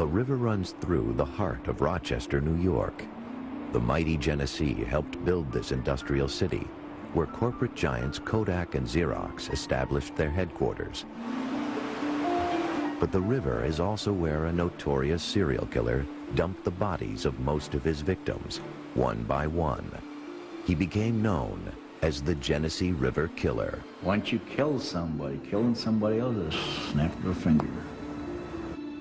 river runs through the heart of Rochester, New York. The mighty Genesee helped build this industrial city, where corporate giants Kodak and Xerox established their headquarters. But the river is also where a notorious serial killer dumped the bodies of most of his victims, one by one. He became known as the Genesee River Killer. Once you kill somebody, killing somebody else is a snap of a finger.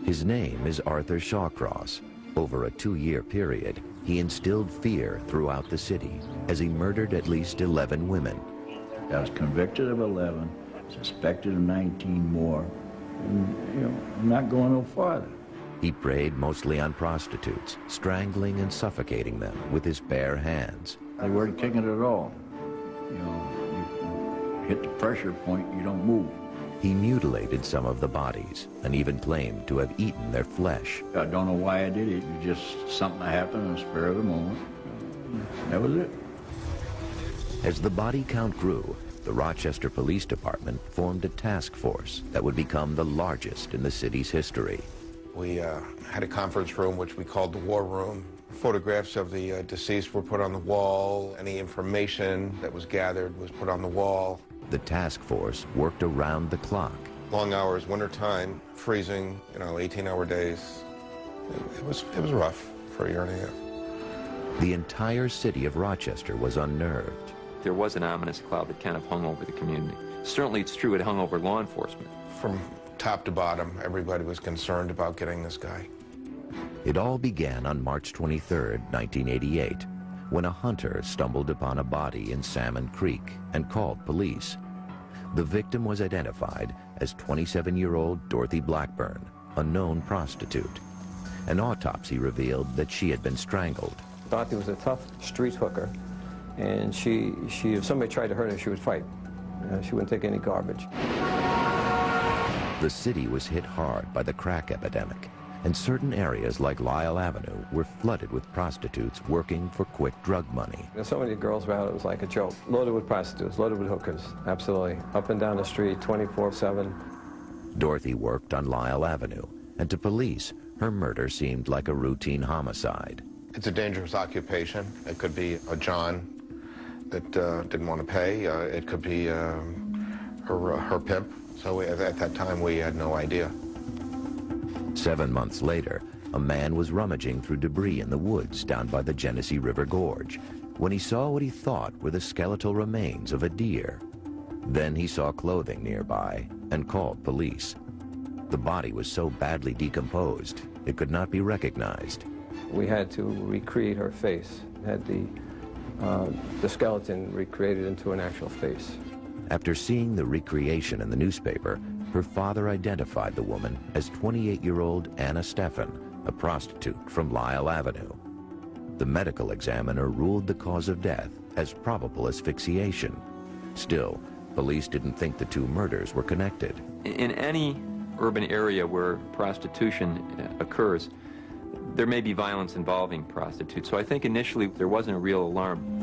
His name is Arthur Shawcross. Over a 2-year period, he instilled fear throughout the city as he murdered at least 11 women. I was convicted of 11, suspected of 19 more, and, I'm not going no farther. He preyed mostly on prostitutes, strangling and suffocating them with his bare hands. They weren't kicking it at all. You hit the pressure point, you don't move. He mutilated some of the bodies and even claimed to have eaten their flesh. I don't know why I did it. It just something that happened in the spur of the moment. That was it. As the body count grew, the Rochester Police Department formed a task force that would become the largest in the city's history. We had a conference room, which we called the War Room. Photographs of the deceased were put on the wall. Any information that was gathered was put on the wall. The task force worked around the clock. Long hours, winter time, freezing, 18-hour days. It was rough for a year and a half. The entire city of Rochester was unnerved. There was an ominous cloud that kind of hung over the community. Certainly it's true it hung over law enforcement. From top to bottom, everybody was concerned about getting this guy. It all began on March 23, 1988, when a hunter stumbled upon a body in Salmon Creek and called police. The victim was identified as 27-year-old Dorothy Blackburn, a known prostitute. An autopsy revealed that she had been strangled. Dorothy was a tough street hooker, and if somebody tried to hurt her, she would fight. She wouldn't take any garbage. The city was hit hard by the crack epidemic, and certain areas like Lyle Avenue were flooded with prostitutes working for quick drug money. There's so many girls around, it was like a joke. Loaded with prostitutes, loaded with hookers, absolutely. Up and down the street, 24/7. Dorothy worked on Lyle Avenue, and to police, her murder seemed like a routine homicide. It's a dangerous occupation. It could be a John that didn't want to pay. It could be her pimp. So at that time, we had no idea. 7 months later, a man was rummaging through debris in the woods down by the Genesee River Gorge when he saw what he thought were the skeletal remains of a deer. Then he saw clothing nearby and called police. The body was so badly decomposed, it could not be recognized. We had to recreate her face, had the skeleton recreated into an actual face. After seeing the recreation in the newspaper, her father identified the woman as 28-year-old Anna Steffen, a prostitute from Lyle Avenue. The medical examiner ruled the cause of death as probable asphyxiation. Still, police didn't think the two murders were connected. In any urban area where prostitution occurs, there may be violence involving prostitutes. So I think initially there wasn't a real alarm.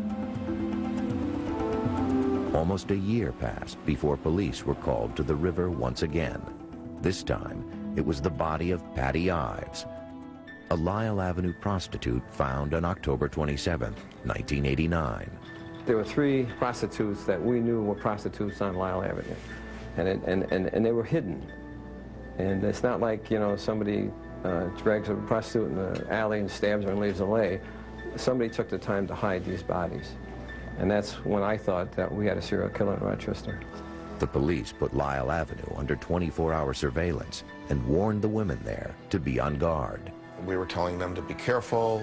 Almost a year passed before police were called to the river once again. This time, it was the body of Patty Ives, a Lyle Avenue prostitute found on October 27, 1989. There were 3 prostitutes that we knew were prostitutes on Lyle Avenue, and they were hidden. And it's not like, somebody drags a prostitute in the alley and stabs her and leaves her lay. Somebody took the time to hide these bodies. And that's when I thought that we had a serial killer in Rochester. The police put Lyle Avenue under 24-hour surveillance and warned the women there to be on guard. We were telling them to be careful,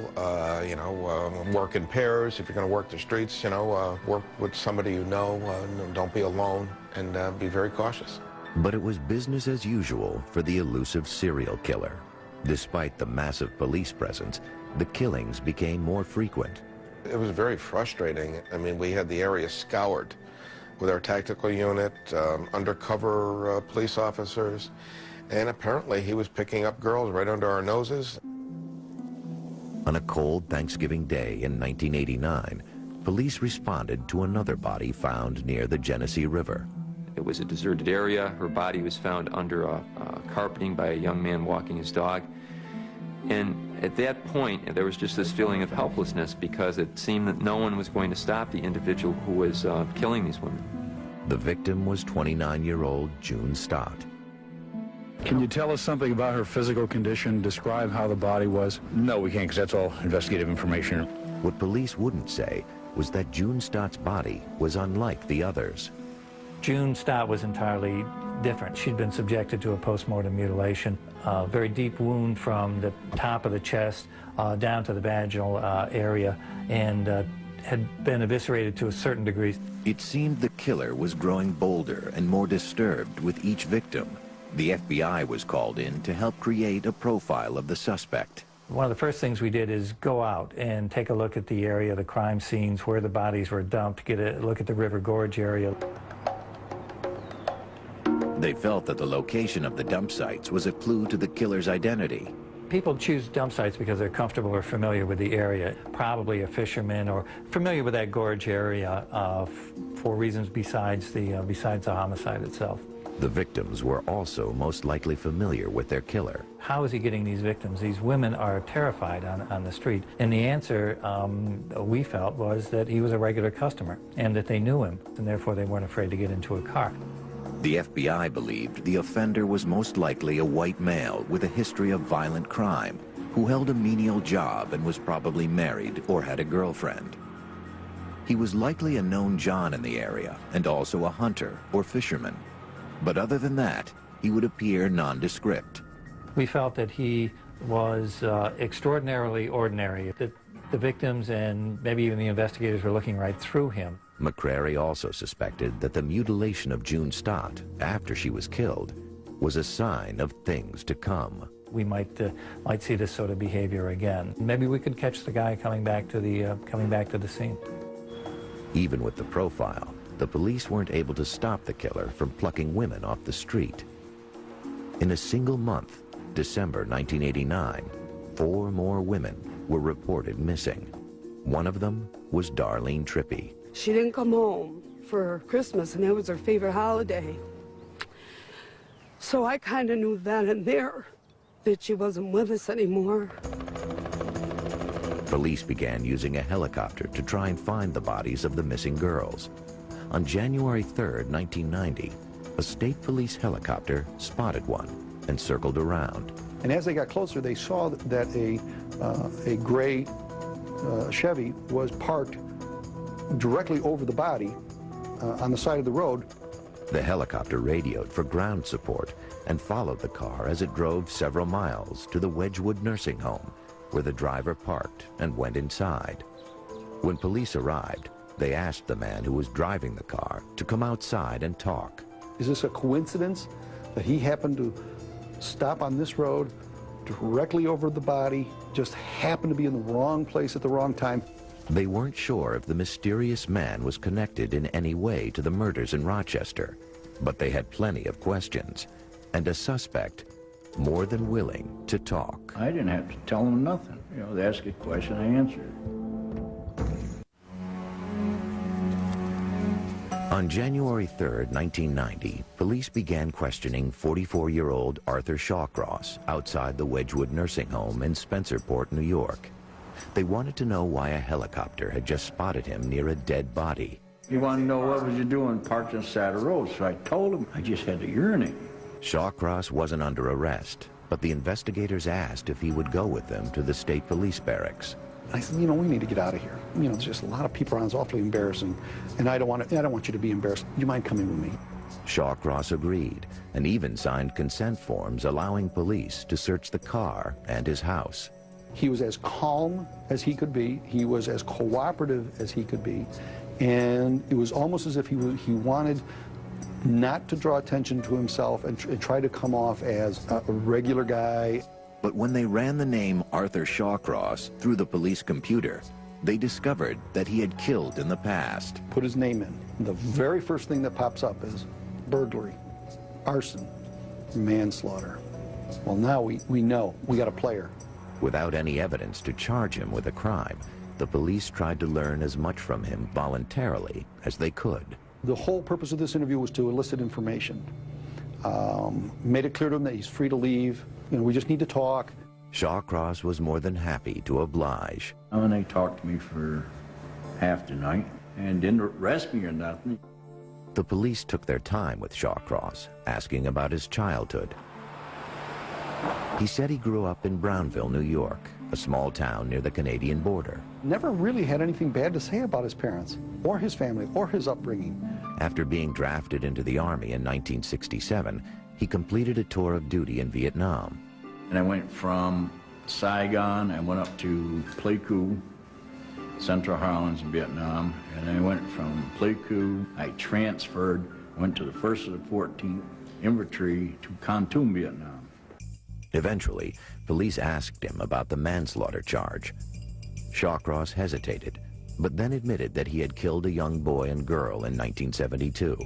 work in pairs. If you're going to work the streets, work with somebody you know, don't be alone, and be very cautious. But it was business as usual for the elusive serial killer. Despite the massive police presence, the killings became more frequent. It was very frustrating. I mean, we had the area scoured with our tactical unit, undercover police officers, and apparently he was picking up girls right under our noses. On a cold Thanksgiving day in 1989, police responded to another body found near the Genesee River. It was a deserted area. Her body was found under carpeting by a young man walking his dog. And at that point, there was just this feeling of helplessness because it seemed that no one was going to stop the individual who was killing these women. The victim was 29-year-old June Stott. Can you tell us something about her physical condition? Describe how the body was? No, we can't, because that's all investigative information. What police wouldn't say was that June Stott's body was unlike the others. June Stott was entirely different. She'd been subjected to a post-mortem mutilation, a very deep wound from the top of the chest down to the vaginal area, and had been eviscerated to a certain degree. It seemed the killer was growing bolder and more disturbed with each victim. The FBI was called in to help create a profile of the suspect. One of the first things we did is go out and take a look at the area, the crime scenes, where the bodies were dumped, get a look at the River Gorge area. They felt that the location of the dump sites was a clue to the killer's identity. People choose dump sites because they're comfortable or familiar with the area, probably a fisherman or familiar with that gorge area for reasons besides the homicide itself. The victims were also most likely familiar with their killer. How is he getting these victims? These women are terrified on the street. And the answer we felt was that he was a regular customer and that they knew him, and therefore they weren't afraid to get into a car. The FBI believed the offender was most likely a white male with a history of violent crime who held a menial job and was probably married or had a girlfriend. He was likely a known John in the area and also a hunter or fisherman. But other than that, he would appear nondescript. We felt that he was extraordinarily ordinary, that the victims and maybe even the investigators were looking right through him. McCrary also suspected that the mutilation of June Stott after she was killed was a sign of things to come. We might see this sort of behavior again. Maybe we could catch the guy coming back to the scene. Even with the profile, the police weren't able to stop the killer from plucking women off the street. In a single month, December 1989, 4 more women were reported missing. One of them was Darlene Trippi. She didn't come home for Christmas, and it was her favorite holiday. So I kind of knew then and there that she wasn't with us anymore. Police began using a helicopter to try and find the bodies of the missing girls. On January 3rd, 1990, a state police helicopter spotted one and circled around. And as they got closer, they saw that a gray Chevy was parked directly over the body on the side of the road. The helicopter radioed for ground support and followed the car as it drove several miles to the Wedgwood nursing home, where the driver parked and went inside. When police arrived, they asked the man who was driving the car to come outside and talk. Is this a coincidence that he happened to stop on this road directly over the body, just happened to be in the wrong place at the wrong time? They weren't sure if the mysterious man was connected in any way to the murders in Rochester, but they had plenty of questions, and a suspect more than willing to talk. I didn't have to tell them nothing. You know, they asked a question, I answered. On January 3rd, 1990, police began questioning 44-year-old Arthur Shawcross outside the Wedgwood nursing home in Spencerport, New York. They wanted to know why a helicopter had just spotted him near a dead body. He wanted to know what was you doing parked on the side of the road, so I told him I just had to urinate. Shawcross wasn't under arrest, but the investigators asked if he would go with them to the state police barracks. I said, you know, we need to get out of here. You know, there's just a lot of people around. It's awfully embarrassing, and I don't want you to be embarrassed. Do you mind coming with me? Shawcross agreed and even signed consent forms allowing police to search the car and his house. He was as calm as he could be. He was as cooperative as he could be. And it was almost as if he wanted not to draw attention to himself and try to come off as a regular guy. But when they ran the name Arthur Shawcross through the police computer, they discovered that he had killed in the past. Put his name in. The very first thing that pops up is burglary, arson, manslaughter. Well, now we know. We got a player. Without any evidence to charge him with a crime, the police tried to learn as much from him voluntarily as they could. The whole purpose of this interview was to elicit information. Made it clear to him that he's free to leave. You know, we just need to talk. Shawcross was more than happy to oblige. And they talked to me for half the night and didn't arrest me or nothing. The police took their time with Shawcross, asking about his childhood. He said he grew up in Brownville, New York, a small town near the Canadian border. Never really had anything bad to say about his parents, or his family, or his upbringing. After being drafted into the Army in 1967, he completed a tour of duty in Vietnam. And I went from Saigon, I went up to Pleiku, Central Highlands in Vietnam, and I went from Pleiku, I transferred, went to the 1st of the 14th Infantry to Kon Tum, Vietnam. Eventually, police asked him about the manslaughter charge. Shawcross hesitated, but then admitted that he had killed a young boy and girl in 1972.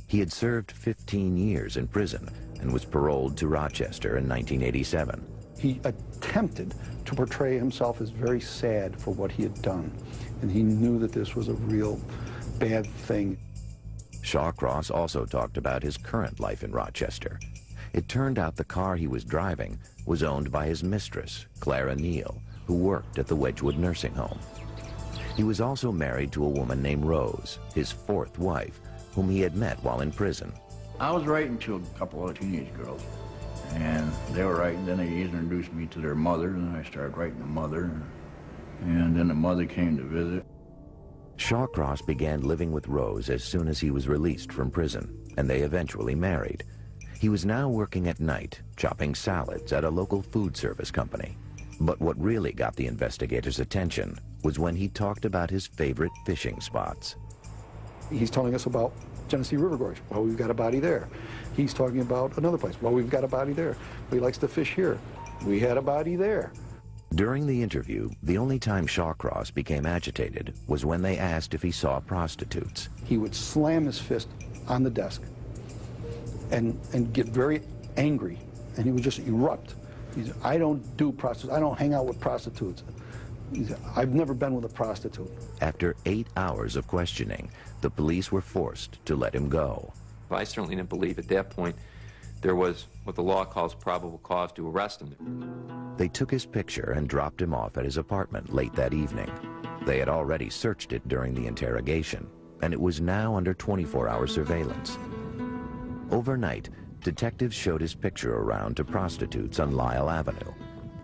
He had served 15 years in prison and was paroled to Rochester in 1987. He attempted to portray himself as very sad for what he had done, and he knew that this was a real bad thing. Shawcross also talked about his current life in Rochester. It turned out the car he was driving was owned by his mistress, Clara Neal, who worked at the Wedgwood nursing home. He was also married to a woman named Rose, his fourth wife, whom he had met while in prison. I was writing to a couple of teenage girls, and they were writing, then they introduced me to their mother, and I started writing the mother, and then the mother came to visit. Shawcross began living with Rose as soon as he was released from prison, and they eventually married. He was now working at night, chopping salads at a local food service company. But what really got the investigators' attention was when he talked about his favorite fishing spots. He's telling us about Genesee River Gorge. Well, we've got a body there. He's talking about another place. Well, we've got a body there. He likes to fish here. We had a body there. During the interview, the only time Shawcross became agitated was when they asked if he saw prostitutes. He would slam his fist on the desk and get very angry, and he would just erupt. He said, I don't do prostitutes. I don't hang out with prostitutes. He said, I've never been with a prostitute. After 8 hours of questioning, the police were forced to let him go. I certainly didn't believe at that point there was what the law calls probable cause to arrest him. They took his picture and dropped him off at his apartment late that evening. They had already searched it during the interrogation, and it was now under 24-hour surveillance. Overnight, detectives showed his picture around to prostitutes on Lyle Avenue.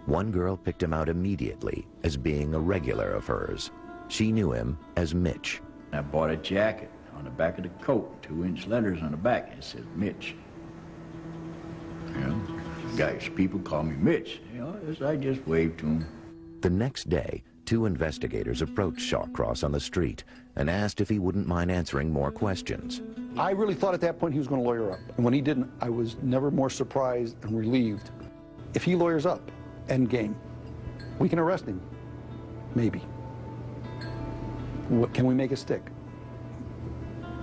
One girl picked him out immediately as being a regular of hers. She knew him as Mitch. I bought a jacket. On the back of the coat, 2-inch letters on the back, it says Mitch. You know, guys, people call me Mitch. You know, I just waved to them. The next day, 2 investigators approached Shawcross on the street and asked if he wouldn't mind answering more questions. I really thought at that point he was going to lawyer up. And when he didn't, I was never more surprised and relieved. If he lawyers up, end game, we can arrest him. Maybe. What, can we make it stick?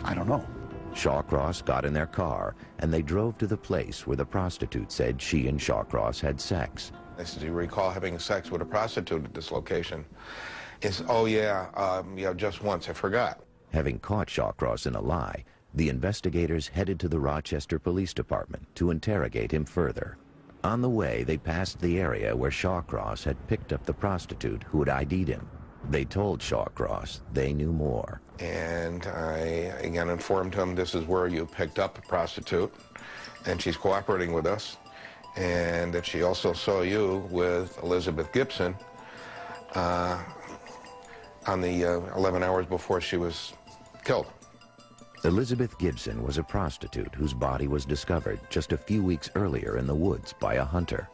I don't know. Shawcross got in their car, and they drove to the place where the prostitute said she and Shawcross had sex. I said, do you recall having sex with a prostitute at this location? He said, oh yeah, just once, I forgot. Having caught Shawcross in a lie, the investigators headed to the Rochester Police Department to interrogate him further. On the way, they passed the area where Shawcross had picked up the prostitute who had ID'd him. They told Shawcross they knew more. And I again informed him this is where you picked up a prostitute, and she's cooperating with us, and that she also saw you with Elizabeth Gibson on the 11 hours before she was killed. Elizabeth Gibson was a prostitute whose body was discovered just a few weeks earlier in the woods by a hunter.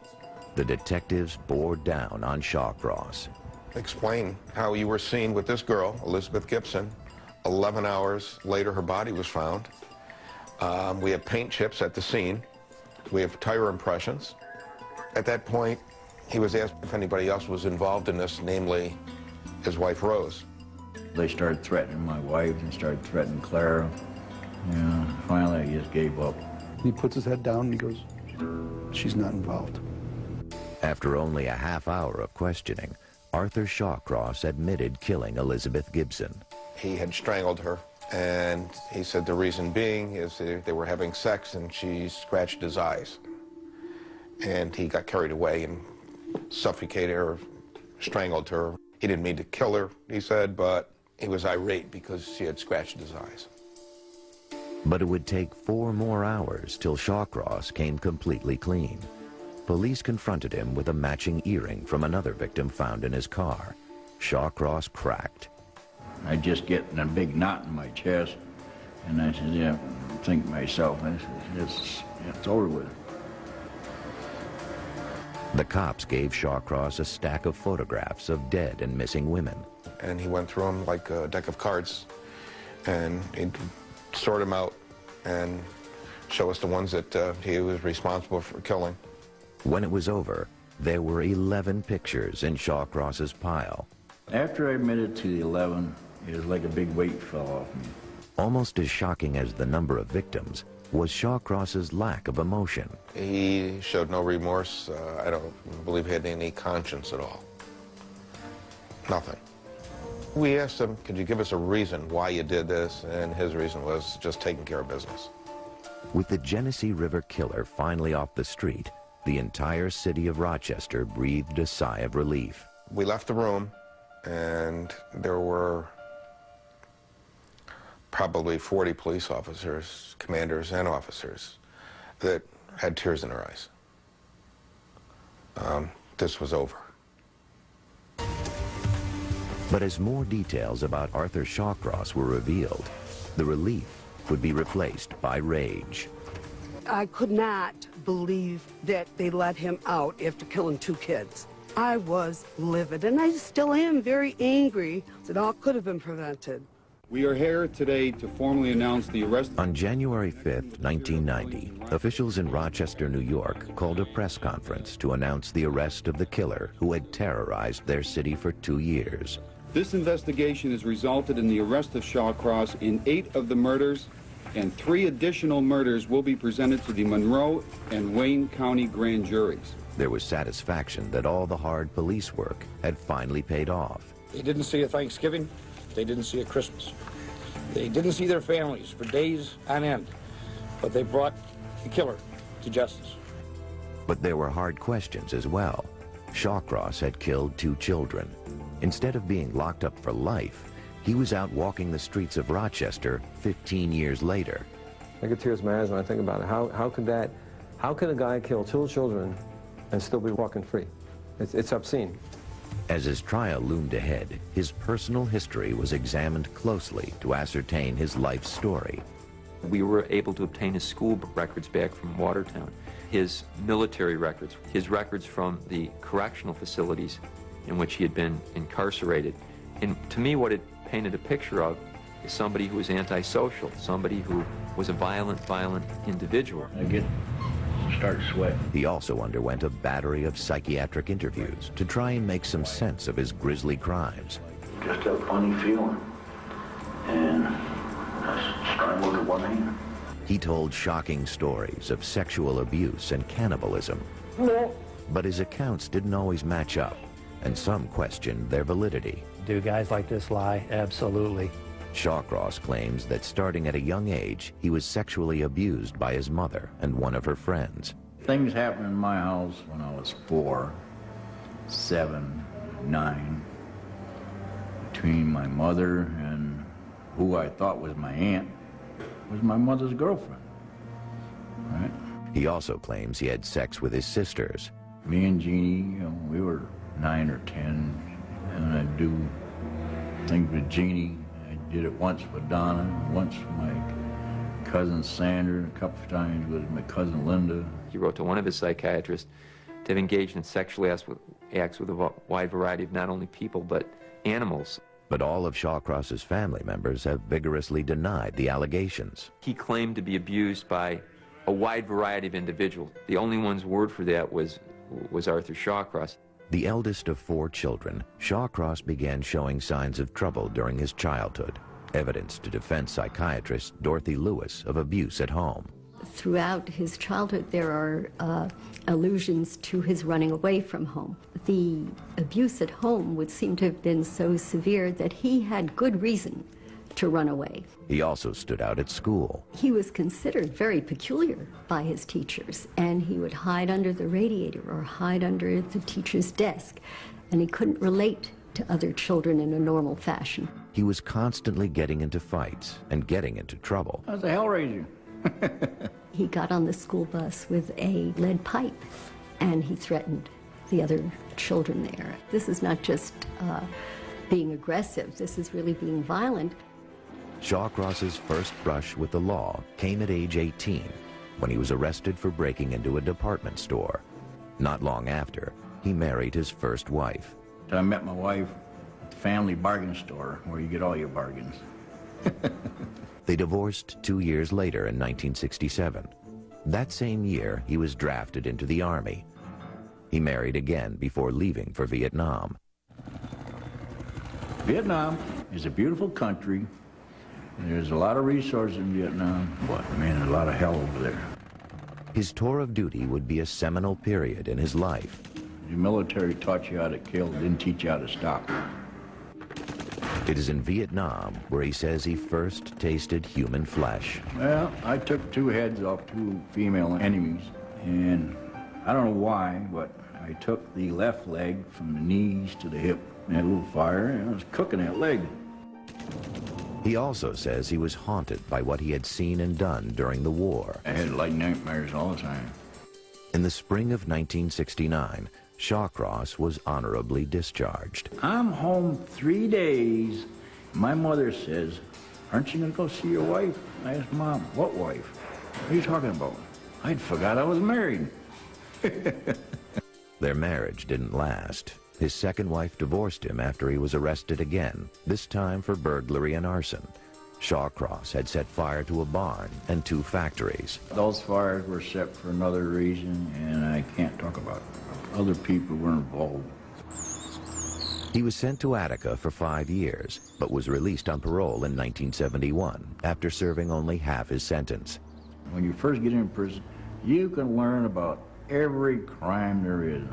The detectives bore down on Shawcross. Explain how you were seen with this girl, Elizabeth Gibson. 11 hours later, her body was found. We have paint chips at the scene. We have tire impressions. At that point, he was asked if anybody else was involved in this, namely his wife, Rose. They started threatening my wife and started threatening Clara. Yeah, finally, I just gave up. He puts his head down and he goes, she's not involved. After only a half hour of questioning, Arthur Shawcross admitted killing Elizabeth Gibson. He had strangled her, and he said the reason being is they were having sex and she scratched his eyes. And he got carried away and suffocated her, strangled her. He didn't mean to kill her, he said, but he was irate because she had scratched his eyes. But it would take 4 more hours till Shawcross came completely clean. Police confronted him with a matching earring from another victim found in his car. Shawcross cracked. I just get a big knot in my chest, and I said, yeah, think to myself, it's over with. The cops gave Shawcross a stack of photographs of dead and missing women. And he went through them like a deck of cards, and he'd sort them out and show us the ones that he was responsible for killing. When it was over, there were 11 pictures in Shawcross's pile. After I admitted to the 11, it was like a big weight fell off me. Almost as shocking as the number of victims was Shawcross's lack of emotion. He showed no remorse. I don't believe he had any conscience at all. Nothing. We asked him, could you give us a reason why you did this? And his reason was just taking care of business. With the Genesee River Killer finally off the street, the entire city of Rochester breathed a sigh of relief. We left the room, and there were probably 40 police officers, commanders and officers, that had tears in their eyes. This was over. But as more details about Arthur Shawcross were revealed, the relief would be replaced by rage. I could not believe that they let him out after killing 2 kids. I was livid, and I still am very angry. It all could have been prevented. We are here today to formally announce the arrest. On January 5th, 1990, officials in Rochester, New York, called a press conference to announce the arrest of the killer who had terrorized their city for 2 years. This investigation has resulted in the arrest of Shawcross in 8 of the murders, and 3 additional murders will be presented to the Monroe and Wayne County grand juries. There was satisfaction that all the hard police work had finally paid off. They didn't see a Thanksgiving. They didn't see a Christmas. They didn't see their families for days on end, but they brought the killer to justice. But there were hard questions as well. Shawcross had killed 2 children. Instead of being locked up for life, he was out walking the streets of Rochester 15 years later. I get tears in my eyes when I think about it. How could a guy kill 2 children and still be walking free? It's obscene. As his trial loomed ahead, his personal history was examined closely to ascertain his life story. We were able to obtain his school records back from Watertown, his military records, his records from the correctional facilities in which he had been incarcerated. And to me, what it painted a picture of is somebody who was antisocial, somebody who was a violent individual. Start sweating. He also underwent a battery of psychiatric interviews to try and make some sense of his grisly crimes. Just a funny feeling, and I strangled with one hand. He told shocking stories of sexual abuse and cannibalism. But his accounts didn't always match up, and some questioned their validity. Do guys like this lie? Absolutely. Shawcross claims that starting at a young age, he was sexually abused by his mother and one of her friends. Things happened in my house when I was 4, 7, 9, between my mother and who I thought was my aunt, was my mother's girlfriend, right? He also claims he had sex with his sisters. Me and Jeannie, we were 9 or 10, and I'd do things with Jeannie. I did it once with Donna, once with my cousin Sandra, a couple of times with my cousin Linda. He wrote to one of his psychiatrists to have engaged in sexual acts with a wide variety of not only people but animals. But all of Shawcross's family members have vigorously denied the allegations. He claimed to be abused by a wide variety of individuals. The only one's word for that was Arthur Shawcross. The eldest of 4 children, Shawcross began showing signs of trouble during his childhood, evidence to defense psychiatrist Dorothy Lewis of abuse at home. Throughout his childhood, there are allusions to his running away from home. The abuse at home would seem to have been so severe that he had good reason to to run away. He also stood out at school. He was considered very peculiar by his teachers, and he would hide under the radiator or hide under the teacher's desk, and he couldn't relate to other children in a normal fashion. He was constantly getting into fights and getting into trouble. That's a hellraiser. He got on the school bus with a lead pipe, and he threatened the other children there. This is not just being aggressive, this is really being violent. Shawcross's first brush with the law came at age 18, when he was arrested for breaking into a department store. Not long after, he married his first wife. I met my wife at the family bargain store, where you get all your bargains. They divorced 2 years later in 1967. That same year, he was drafted into the Army. He married again before leaving for Vietnam. Vietnam is a beautiful country. There's a lot of resources in Vietnam, but man, there's a lot of hell over there. His tour of duty would be a seminal period in his life. The military taught you how to kill, didn't teach you how to stop. It is in Vietnam where he says he first tasted human flesh. Well, I took 2 heads off 2 female enemies, and I don't know why, but I took the left leg from the knees to the hip. I had a little fire, and I was cooking that leg. He also says he was haunted by what he had seen and done during the war. I had like nightmares all the time. In the spring of 1969, Shawcross was honorably discharged. I'm home 3 days. My mother says, "Aren't you going to go see your wife?" I asked Mom, "What wife? What are you talking about?" I'd forgot I was married. Their marriage didn't last. His second wife divorced him after he was arrested again, this time for burglary and arson. Shawcross had set fire to a barn and 2 factories. Those fires were set for another reason, and I can't talk about it. Other people were involved. He was sent to Attica for 5 years, but was released on parole in 1971 after serving only half his sentence. When you first get in prison, you can learn about every crime there is,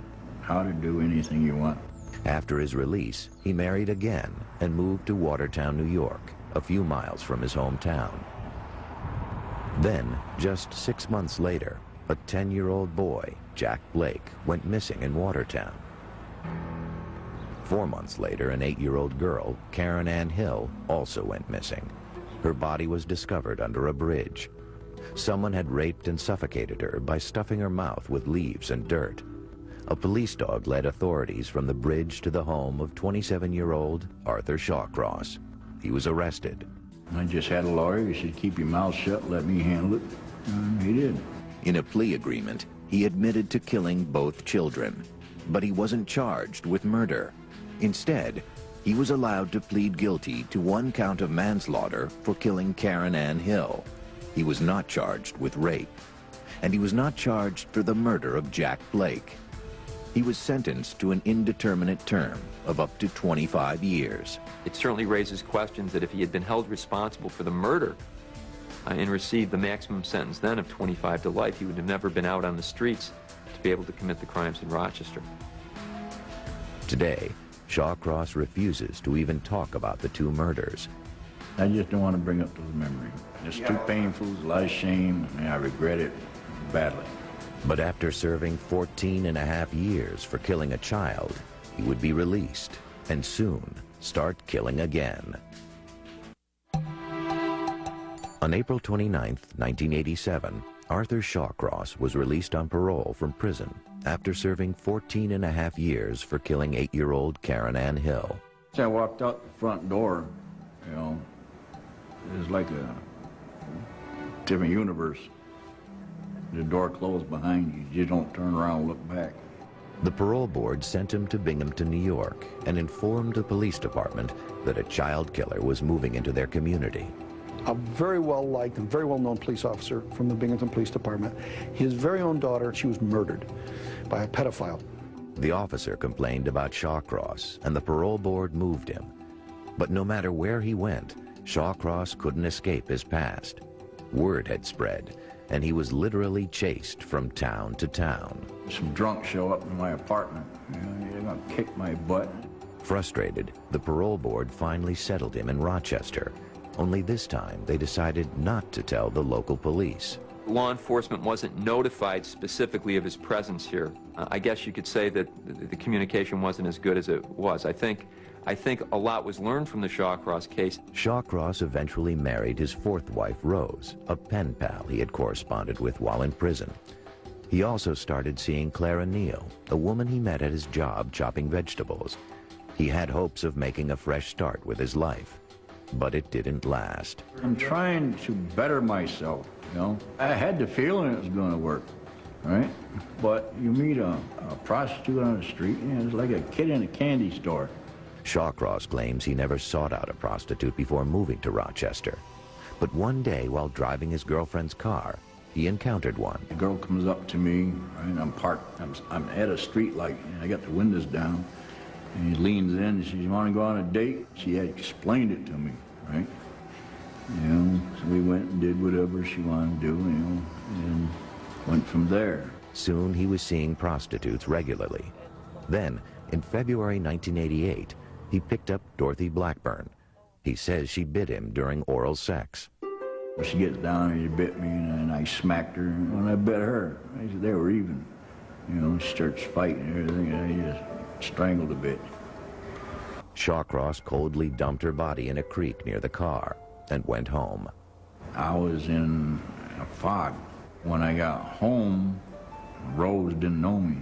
how to do anything you want. After his release, he married again and moved to Watertown, New York, a few miles from his hometown. Then, just 6 months later, a 10-year-old boy, Jack Blake, went missing in Watertown. 4 months later, an 8-year-old girl, Karen Ann Hill, also went missing. Her body was discovered under a bridge. Someone had raped and suffocated her by stuffing her mouth with leaves and dirt. A police dog led authorities from the bridge to the home of 27-year-old Arthur Shawcross. He was arrested. I just had a lawyer. He said, "Keep your mouth shut, let me handle it." And he did. In a plea agreement, he admitted to killing both children, but he wasn't charged with murder. Instead, he was allowed to plead guilty to 1 count of manslaughter for killing Karen Ann Hill. He was not charged with rape, and he was not charged for the murder of Jack Blake. He was sentenced to an indeterminate term of up to 25 years. It certainly raises questions that if he had been held responsible for the murder and received the maximum sentence then of 25 to life, he would have never been out on the streets to be able to commit the crimes in Rochester. Today, Shawcross refuses to even talk about the 2 murders. I just don't want to bring up those memories. It's too painful, there's a lot of shame, and I regret it badly. But after serving 14.5 years for killing a child, he would be released and soon start killing again. On April 29, 1987, Arthur Shawcross was released on parole from prison after serving 14.5 years for killing 8-year-old Karen Ann Hill. I walked out the front door, you know, it was like a different universe. The door closed behind you. You just don't turn around and look back. The parole board sent him to Binghamton, New York, and informed the police department that a child killer was moving into their community. A very well-liked and very well-known police officer from the Binghamton Police Department. His very own daughter, she was murdered by a pedophile. The officer complained about Shawcross, and the parole board moved him. But no matter where he went, Shawcross couldn't escape his past. Word had spread, and he was literally chased from town to town. Some drunks show up in my apartment. You know, they're gonna kick my butt. Frustrated, the parole board finally settled him in Rochester. Only this time, they decided not to tell the local police. Law enforcement wasn't notified specifically of his presence here. I guess you could say that the communication wasn't as good as it was. I think a lot was learned from the Shawcross case. Shawcross eventually married his fourth wife, Rose, a pen pal he had corresponded with while in prison. He also started seeing Clara Neal, a woman he met at his job chopping vegetables. He had hopes of making a fresh start with his life, but it didn't last. I'm trying to better myself, you know. I had the feeling it was going to work, right? But you meet a prostitute on the street, and it's like a kid in a candy store. Shawcross claims he never sought out a prostitute before moving to Rochester. But one day, while driving his girlfriend's car, he encountered one. The girl comes up to me, right? I'm parked, I'm at a street light, and I got the windows down. And he leans in and says, "You want to go on a date?" She had explained it to me, right? You know, so we went and did whatever she wanted to do, you know, and went from there. Soon he was seeing prostitutes regularly. Then, in February 1988, he picked up Dorothy Blackburn. He says she bit him during oral sex. She gets down and she bit me, and I smacked her, and I bit her. I said they were even. You know, she starts fighting and everything, and I just strangled a bit. Shawcross coldly dumped her body in a creek near the car and went home. I was in a fog. When I got home, Rose didn't know me,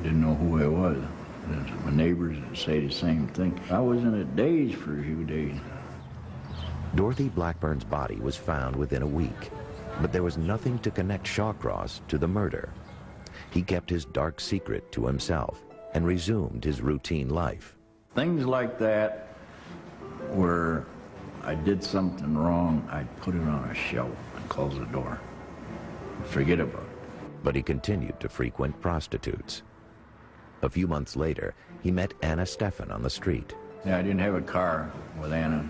didn't know who I was. My neighbors would say the same thing. I was in a daze for a few days. Dorothy Blackburn's body was found within a week, but there was nothing to connect Shawcross to the murder. He kept his dark secret to himself and resumed his routine life. Things like that, where I did something wrong, I'd put it on a shelf and close the door. Forget about it. But he continued to frequent prostitutes. A few months later, he met Anna Steffen on the street. Yeah, I didn't have a car with Anna.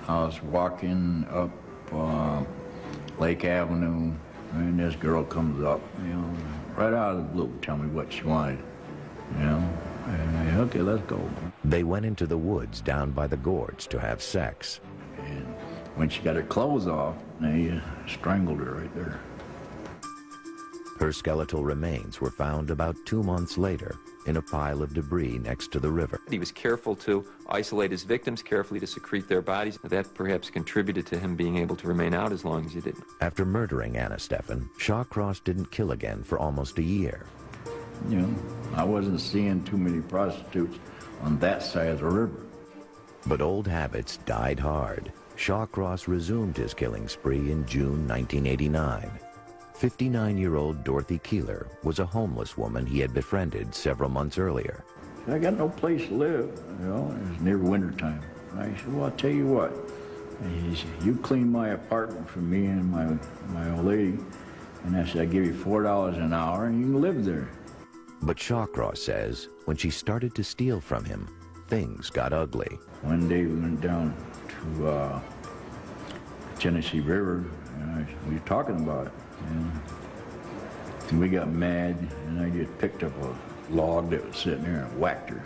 I was walking up Lake Avenue, and this girl comes up, you know, right out of the blue, tell me what she wanted, you know. And I said, okay, let's go. They went into the woods down by the gorge to have sex. And when she got her clothes off, they strangled her right there. Her skeletal remains were found about 2 months later in a pile of debris next to the river. He was careful to isolate his victims, carefully to secrete their bodies. That perhaps contributed to him being able to remain out as long as he did. After murdering Anna Steffen, Shawcross didn't kill again for almost a year. You know, I wasn't seeing too many prostitutes on that side of the river. But old habits died hard. Shawcross resumed his killing spree in June 1989. 59-year-old Dorothy Keeler was a homeless woman he had befriended several months earlier. I got no place to live, you know, it was near wintertime. I said, well, I'll tell you what. And he said, you clean my apartment for me and my old lady. And I said, I'll give you $4 an hour and you can live there. But Shawcross says when she started to steal from him, things got ugly. One day we went down to Genesee River, and we were talking about it. And we got mad, and I just picked up a log that was sitting there and whacked her.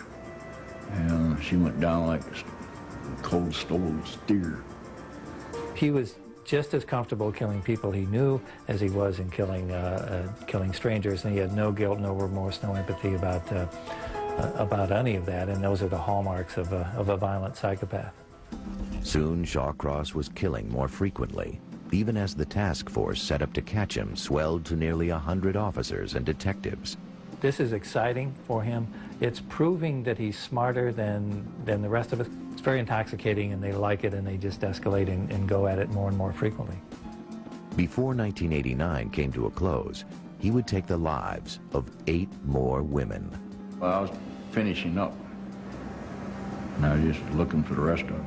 And she went down like a cold stove steer. He was just as comfortable killing people he knew as he was in killing strangers, and he had no guilt, no remorse, no empathy about any of that, and those are the hallmarks of a violent psychopath. Soon, Shawcross was killing more frequently, even as the task force set up to catch him swelled to nearly 100 officers and detectives. This is exciting for him. It's proving that he's smarter than the rest of us. It's very intoxicating, and they like it, and they just escalate and go at it more and more frequently. Before 1989 came to a close, he would take the lives of 8 more women. Well, I was finishing up, and I was just looking for the rest of them.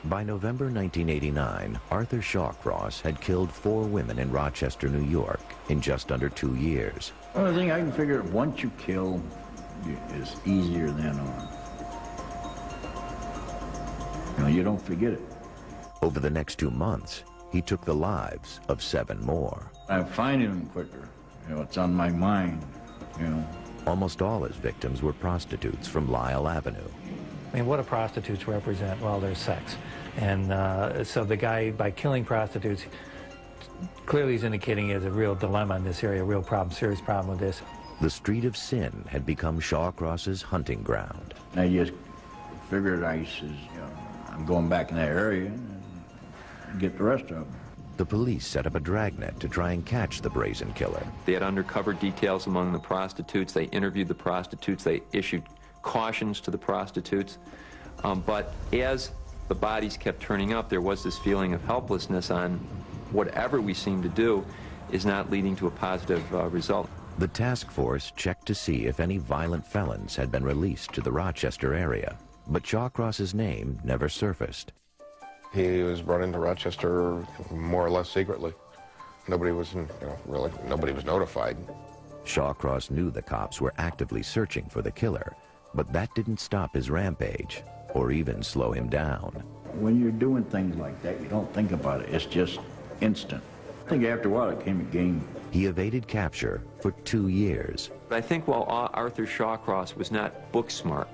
By November 1989, Arthur Shawcross had killed 4 women in Rochester, New York, in just under 2 years. The only thing I can figure, once you kill, it's easier than on. You know, you don't forget it. Over the next 2 months, he took the lives of 7 more. I'm finding them quicker. You know, it's on my mind, you know. Almost all his victims were prostitutes from Lyle Avenue. I mean, what do prostitutes represent? Well, there's sex. And so the guy, by killing prostitutes, clearly is indicating he has a real dilemma in this area, a real problem, serious problem with this. The Street of Sin had become Shawcross's hunting ground. I just figured I'm going back in that area and get the rest of them. The police set up a dragnet to try and catch the brazen killer. They had undercover details among the prostitutes. They interviewed the prostitutes. They issued cautions to the prostitutes. But as the bodies kept turning up, there was this feeling of helplessness on whatever we seem to do is not leading to a positive result. The task force checked to see if any violent felons had been released to the Rochester area, but Shawcross's name never surfaced. He was brought into Rochester more or less secretly. Nobody was, really, nobody was notified. Shawcross knew the cops were actively searching for the killer, but that didn't stop his rampage or even slow him down. When you're doing things like that, you don't think about it. It's just instant. I think after a while it became a game. He evaded capture for 2 years. I think while Arthur Shawcross was not book smart,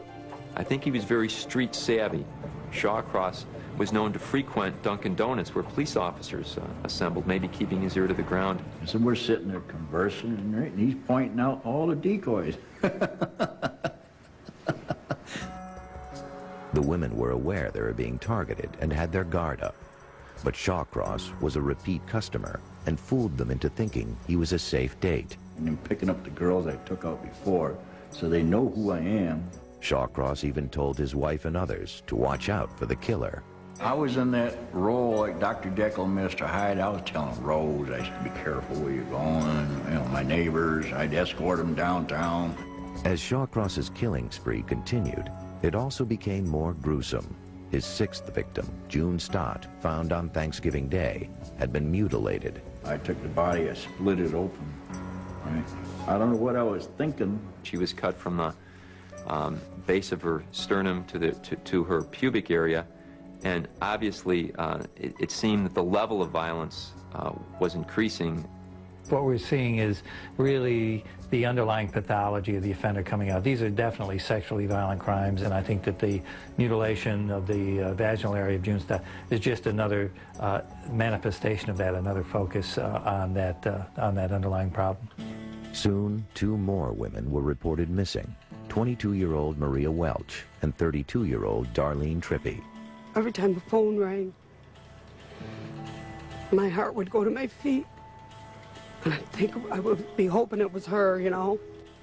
I think he was very street savvy. Shawcross was known to frequent Dunkin' Donuts where police officers assembled, maybe keeping his ear to the ground. So we're sitting there conversing, and he's pointing out all the decoys. The women were aware they were being targeted and had their guard up. But Shawcross was a repeat customer and fooled them into thinking he was a safe date. And then picking up the girls I took out before, so they know who I am. Shawcross even told his wife and others to watch out for the killer. I was in that role like Dr. Jekyll and Mr. Hyde. I was telling Rose, I said, be careful where you're going. My neighbors, I'd escort them downtown. As Shawcross's killing spree continued, it also became more gruesome. His 6th victim, June Stott, found on Thanksgiving Day, had been mutilated. I took the body, I split it open. Right? I don't know what I was thinking. She was cut from the base of her sternum to her pubic area, and obviously it seemed that the level of violence was increasing. What we're seeing is really the underlying pathology of the offender coming out. These are definitely sexually violent crimes, and I think that the mutilation of the vaginal area of June Stott is just another manifestation of that, another focus on that underlying problem. Soon, 2 more women were reported missing, 22-year-old Maria Welch and 32-year-old Darlene Trippi. Every time the phone rang, my heart would go to my feet. And I would be hoping it was her,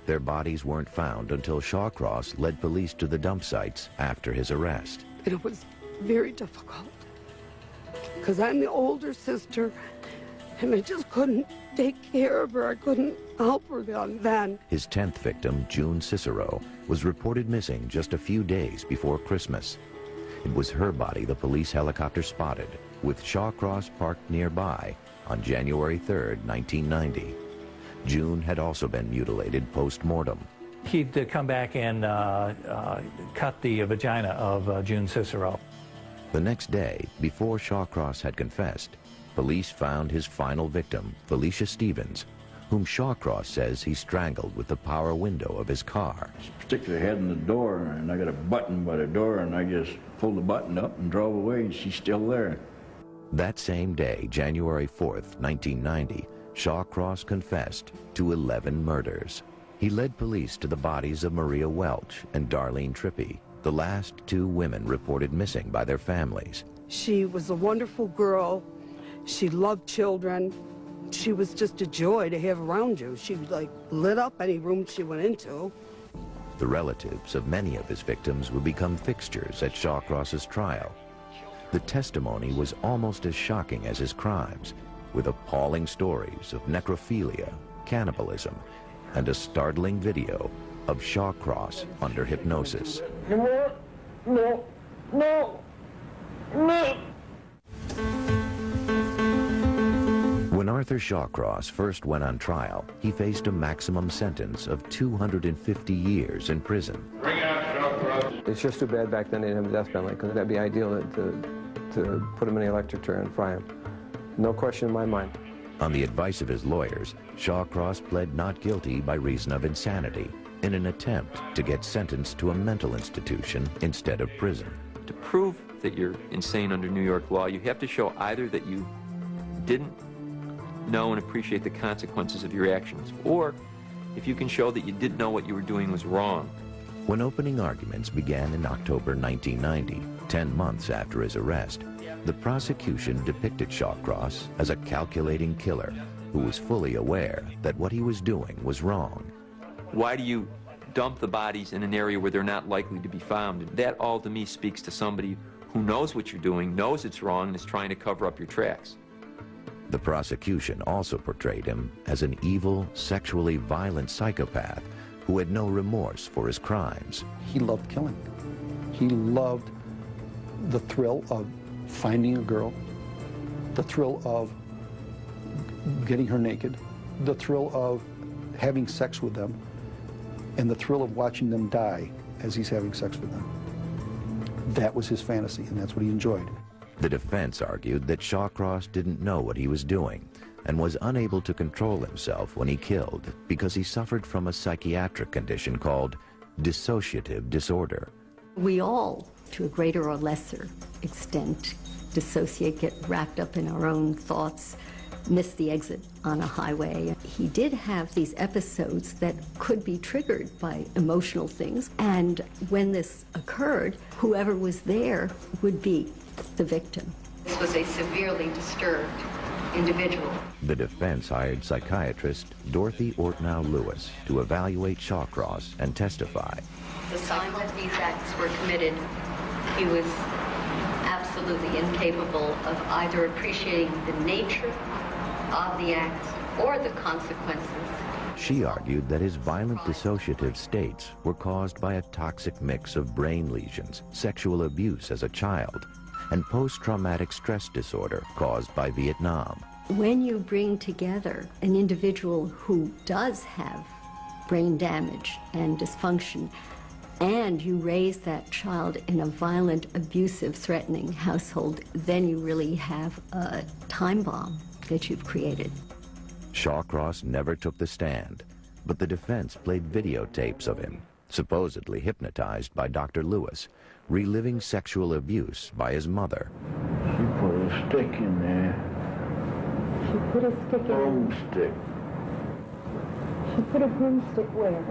Their bodies weren't found until Shawcross led police to the dump sites after his arrest. And it was very difficult, because I'm the older sister, and I just couldn't take care of her. I couldn't help her then. His 10th victim, June Cicero, was reported missing just a few days before Christmas. It was her body the police helicopter spotted, with Shawcross parked nearby on January 3rd, 1990. June had also been mutilated post-mortem. He'd come back and cut the vagina of June Cicero. The next day, before Shawcross had confessed, police found his final victim, Felicia Stevens, whom Shawcross says he strangled with the power window of his car. Stick her head in the door, and I got a button by the door, and I just pulled the button up and drove away, and she's still there. That same day, January 4th, 1990, Shawcross confessed to 11 murders. He led police to the bodies of Maria Welch and Darlene Trippi, the last 2 women reported missing by their families. She was a wonderful girl. She loved children. She was just a joy to have around you. She lit up any room she went into. The relatives of many of his victims would become fixtures at Shawcross's trial. The testimony was almost as shocking as his crimes, with appalling stories of necrophilia, cannibalism, and a startling video of Shawcross under hypnosis. No, no, no, no. When Arthur Shawcross first went on trial, he faced a maximum sentence of 250 years in prison. Bring out Shawcross. It's just too bad back then they didn't have a death penalty, because that'd be ideal to put him in the electric chair and fry him. No question in my mind. On the advice of his lawyers, Shawcross pled not guilty by reason of insanity, in an attempt to get sentenced to a mental institution instead of prison. To prove that you're insane under New York law, you have to show either that you didn't know and appreciate the consequences of your actions, or if you can show that you didn't know what you were doing was wrong. When opening arguments began in October 1990, 10 months after his arrest, the prosecution depicted Shawcross as a calculating killer who was fully aware that what he was doing was wrong. Why do you dump the bodies in an area where they're not likely to be found? That all to me speaks to somebody who knows what you're doing, knows it's wrong, and is trying to cover up your tracks. The prosecution also portrayed him as an evil, sexually violent psychopath who had no remorse for his crimes. He loved killing. He loved the thrill of finding a girl, the thrill of getting her naked, the thrill of having sex with them, and the thrill of watching them die as he's having sex with them. That was his fantasy, and that's what he enjoyed. The defense argued that Shawcross didn't know what he was doing and was unable to control himself when he killed because he suffered from a psychiatric condition called dissociative disorder. We all, to a greater or lesser extent, dissociate, get wrapped up in our own thoughts, miss the exit on a highway. He did have these episodes that could be triggered by emotional things, and when this occurred, whoever was there would be the victim. This was a severely disturbed individual. The defense hired psychiatrist Dorothy Ortnow Lewis to evaluate Shawcross and testify. The sign that these acts were committed, he was absolutely incapable of either appreciating the nature of the acts or the consequences. She argued that his violent dissociative states were caused by a toxic mix of brain lesions, sexual abuse as a child, and post-traumatic stress disorder caused by Vietnam. When you bring together an individual who does have brain damage and dysfunction, and you raise that child in a violent, abusive, threatening household, then you really have a time bomb that you've created. Shawcross never took the stand, but the defense played videotapes of him, supposedly hypnotized by Dr. Lewis, reliving sexual abuse by his mother. She put a stick in there. She put a stick in there? Broomstick. She put a broomstick where?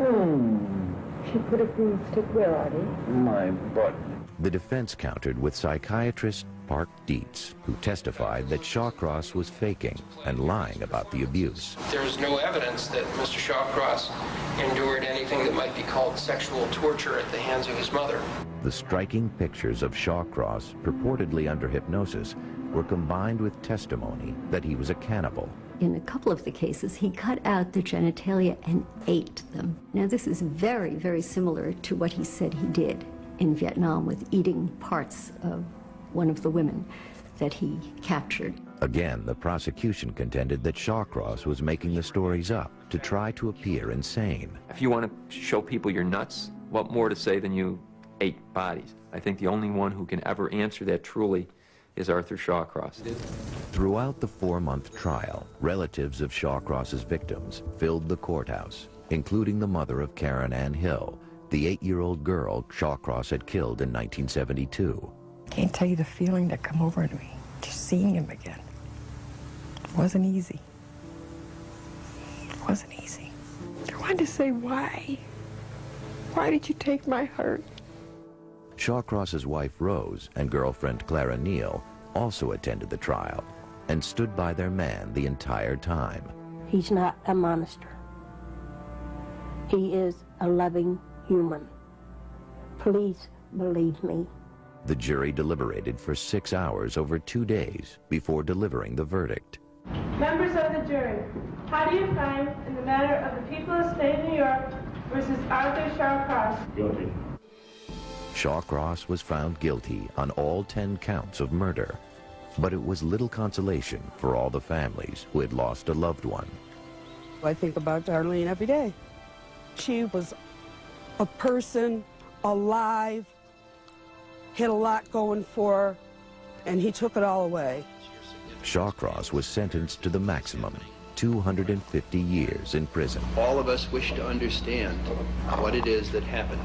She put a broomstick where, Artie? My butt. The defense countered with psychiatrist Park Dietz, who testified that Shawcross was faking and lying about the abuse. There is no evidence that Mr. Shawcross endured anything that might be called sexual torture at the hands of his mother. The striking pictures of Shawcross, purportedly under hypnosis, were combined with testimony that he was a cannibal. In a couple of the cases, he cut out the genitalia and ate them. Now, this is very, very similar to what he said he did in Vietnam with eating parts of one of the women that he captured. Again, the prosecution contended that Shawcross was making the stories up to try to appear insane. If you want to show people you're nuts, what more to say than you ate bodies? I think the only one who can ever answer that truly is Arthur Shawcross. Throughout the 4-month trial, relatives of Shawcross's victims filled the courthouse, including the mother of Karen Ann Hill, the 8-year-old girl Shawcross had killed in 1972. Can't tell you the feeling that come over me, just seeing him again. It wasn't easy. It wasn't easy. I wanted to say, why? Why did you take my heart? Shawcross's wife Rose and girlfriend Clara Neal also attended the trial and stood by their man the entire time. He's not a monster. He is a loving human. Please believe me. The jury deliberated for 6 hours over 2 days before delivering the verdict. Members of the jury, how do you find in the matter of the people of the state of New York versus Arthur Shawcross? Guilty. Shawcross was found guilty on all 10 counts of murder, but it was little consolation for all the families who had lost a loved one. I think about Darlene every day. She was a person, alive, had a lot going for her, and he took it all away. Shawcross was sentenced to the maximum, 250 years in prison. All of us wish to understand what it is that happened.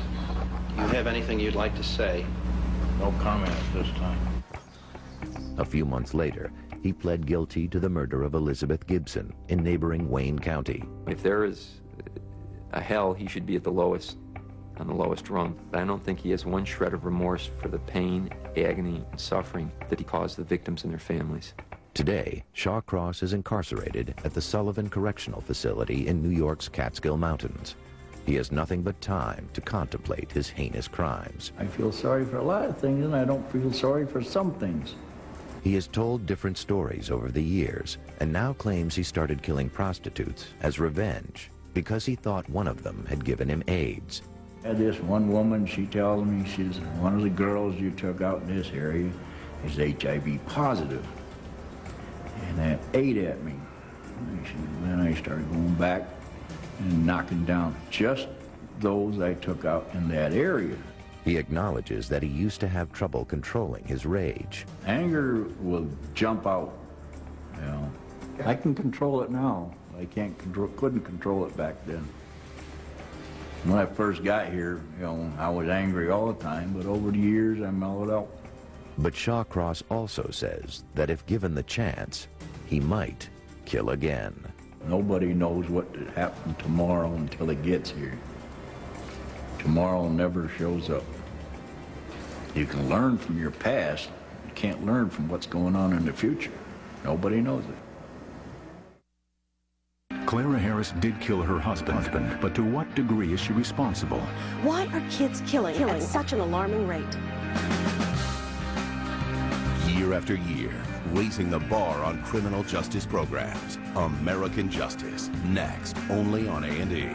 Do you have anything you'd like to say? No comment at this time. A few months later, he pled guilty to the murder of Elizabeth Gibson in neighboring Wayne County. If there is a hell, he should be at the lowest, on the lowest rung. I don't think he has one shred of remorse for the pain, agony, and suffering that he caused the victims and their families. Today, Shawcross is incarcerated at the Sullivan Correctional Facility in New York's Catskill Mountains. He has nothing but time to contemplate his heinous crimes. I feel sorry for a lot of things, and I don't feel sorry for some things. He has told different stories over the years, and now claims he started killing prostitutes as revenge because he thought one of them had given him AIDS. I had this one woman, she tells me, she's one of the girls you took out in this area is HIV positive. And that ate at me. Then I started going back and knocking down just those I took out in that area. He acknowledges that he used to have trouble controlling his rage. Anger will jump out, you know. I can control it now. I couldn't control it back then. When I first got here, you know, I was angry all the time, but over the years I mellowed out. But Shawcross also says that if given the chance, he might kill again. Nobody knows what will happen tomorrow until it gets here. Tomorrow never shows up. You can learn from your past. You can't learn from what's going on in the future. Nobody knows it. Clara Harris did kill her husband, but to what degree is she responsible? Why are kids killing at such an alarming rate? Year after year, raising the bar on criminal justice programs. American Justice, next, only on A&E.